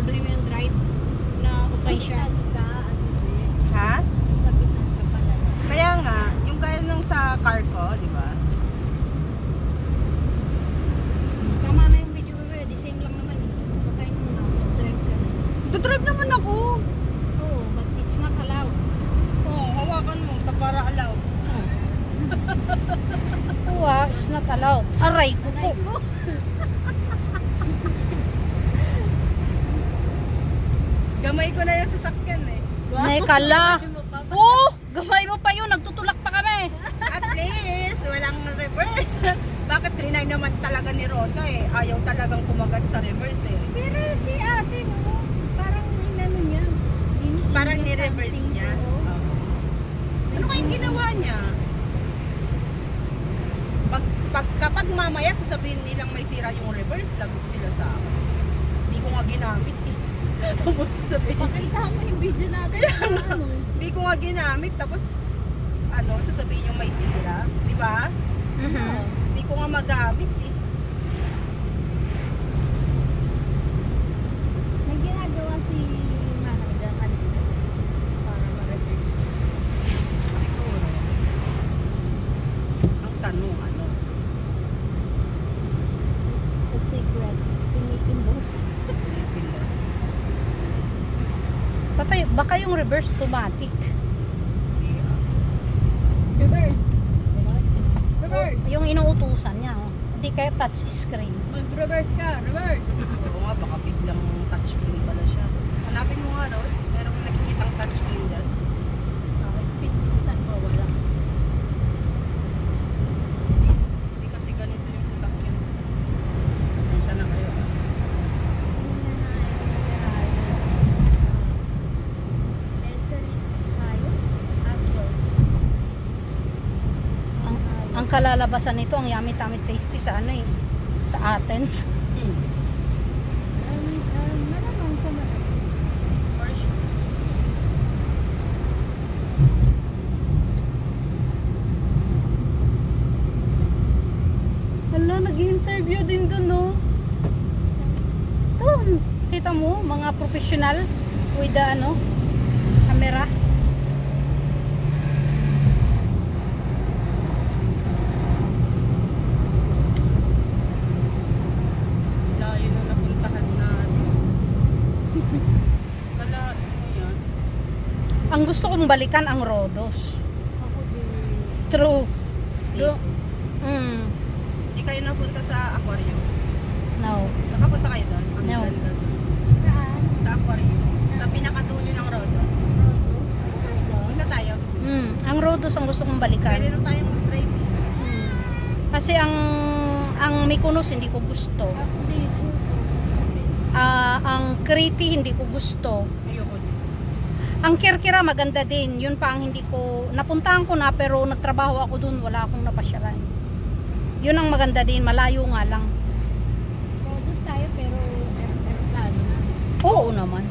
orderin mo yung drive na occasion. Ha? Kaya nga, yung gaya ng sa car ko, di ba? Tama na yung video, bebe. The same lang naman eh. Patayin mo na. Drive ka na. Dodrive naman ako. Oh, but it's not allowed. Oo, hawakan mo. Para allowed. It's not allowed. Aray ko po. Gamay ko na yung sasakyan eh. Naikala. Oh, gamay mo pa yun. Nagtutulak pa kami. At least, walang reverse. Bakit 39 naman talaga ni Roda eh? Ayaw talagang kumagat sa reverse eh. Pero si ate mo, parang inano niya. Parang ni-reverse niya. Ano kayong ginawa niya? Kapag mamaya sasabihin nilang may sira yung reverse, lagot sila sa akin. Hindi ko nga ginamit eh. Tapos sasabihin. Pakita mo yung video natin. Hindi ko nga ginamit. Tapos, sasabihin yung may sira. Di ba? Hindi ko nga magamit eh. May ginagawa si Manang dyan kanina para ma-reverse. Siguro. Ang tanong, It's a secret. Pinitin mo. Patay, baka yung reverse automatic. Reverse. Reverse. Yung inuutusan niya. Hindi kaya touch screen. Mag-reverse ka. Reverse. Oo nga, baka biglang touchscreen pala siya. Hanapin mo nga, Rods. Merong nakikitang touchscreen dyan. Pintan ko, wala. Hindi kasi ganito yung sasakyan. Pasensya na kayo. Ang kalalabasan nito, ang yummy-tummy tasty sa sa Athens. Malamang sa For sure. Hala, nag-interview din doon, no? Doon, kita mo, mga professional with the, camera. Layo na napuntahan natin. Kala, yan. Ang gusto kong balikan ang Rhodos. True. True. Hindi kayo napunta sa aquarium? No. Nakapunta kayo doon? Ang No. ganda. Saan? Sa aquarium. Sa pinakadulo ng Rhodos. Punta tayo. Gusto mo? Ang Rhodos ang gusto kong balikan. Pwede na tayong mag-drive. Kasi ang Mykonos hindi ko gusto. Ang Crete hindi ko gusto. Ayoko din. Ang Kirkira maganda din. Yun pa ang hindi ko napuntahan ko na pero nagtrabaho ako dun, wala akong napasyalan. Yun ang maganda din, malayo nga lang. Rhodos tayo pero aeroplano na. Oo naman.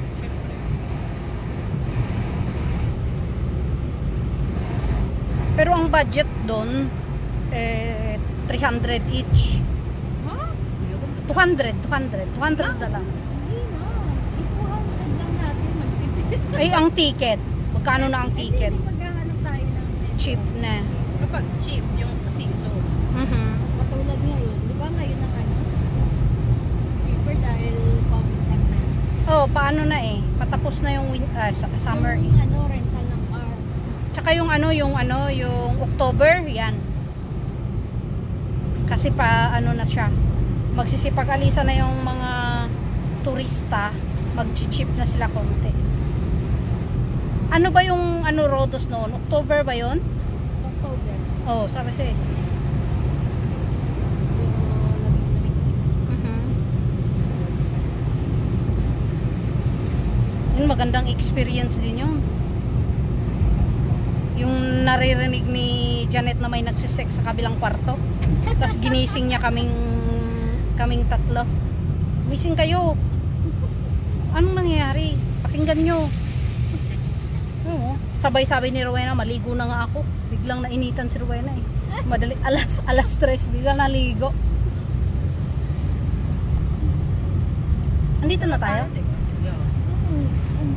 Pero ang budget doon 300 each. Ha? 200 na lang. Hindi na. 200 lang natin magtitip. Ay, ang ticket. Magkano na ang ticket? Hindi maghahanap tayo ng Cheap na. Kapag cheap, yung season. katulad ngayon. Di ba ngayon ang cheaper dahil public time na. Oh, paano na eh? Patapos na yung summer eh. Yung rental ng car. Tsaka yung yung October, yan. Kasi na siya. Magsisipag-alisa na yung mga turista, mag-chip na sila konti. Ano ba yung Rhodos noon? October ba yon? October. Oh, sabi siya eh. Yun, magandang experience din yun. Yung naririnig ni Janet na may nagsisex sa kabilang kwarto. Tapos ginising niya kaming tatlo. Gising kayo. Anong nangyayari? Pakinggan nyo. Oo. Sabay-sabay ni Rowena, maligo na nga ako. Biglang nainitan si Rowena eh. Madali, alas 3, biglang naligo. Andito na tayo?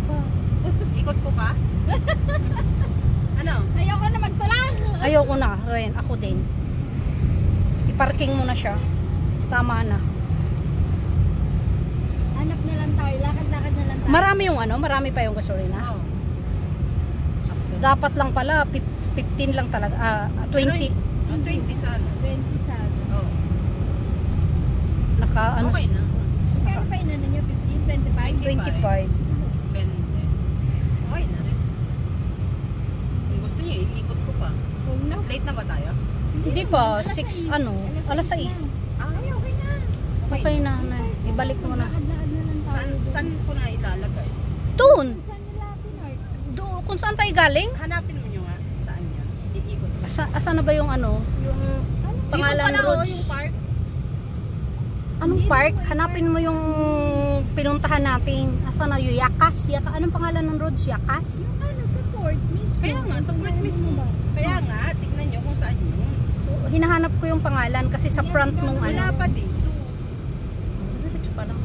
pa. Ikot ko pa? Ano? Ayoko na magtulang. Ayoko na rin, ako din. I-parking mo na siya. Tama na. Hanap na lang tayo. Lakad-lakad na lang tayo. Marami pa yung gasolina. Oo. Sakto. Dapat lang pala 15 lang talaga. 20. 20 sana. 20 sa atin. Oo. Naka ano? Okay na. Kaya pa inano nyo? 15, 25? 25. Depende. Okay na rin. Kung gusto niyo, iikot ko pa. Huwag na. Late na ba tayo? Hindi pa, Alas 6 6. ano, alas 6. Ay, okay na. Okay na, na. Ibalik mo na. Lakad-lakad na lang tayo. Saan ko na ilalagay? Doon. Saan nila pinark? Kung saan tayo galing? Hanapin mo nyo nga. Saan yun? Iikot ko. Asan na ba yung ano? Yung pangalan Dito pala roads? yung park. Anong Hindi, park? may Hanapin mo yung pinuntahan natin. Asan na yung Yakas? Anong pangalan ng roads? Yakas? Ano, sa port mismo. Kaya nga, sa port mismo. Kaya nga, tignan nyo kung saan yun. Hinahanap ko yung pangalan kasi sa front nung Wala ano. pa dito. Diretso pa lang.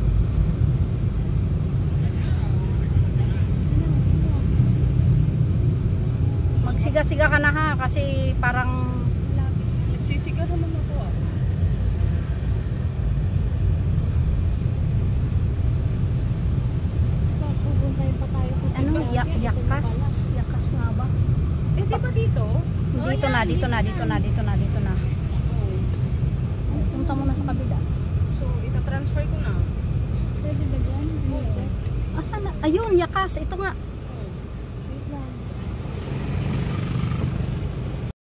Magsiga-siga ka na ha kasi parang Nagsisiga naman ako ah. Pupuntahin pa tayo sa ano, Tigawia. Ito na Yakas. pala. Yakas nga ba? Eh, di ba dito? Dito na, dito na, dito na, dito na, dito na. Punta mo na sa kabila. So, itatransfer ko na. Pwede ba dyan? Asan na? Ayun, Yakas. Ito nga.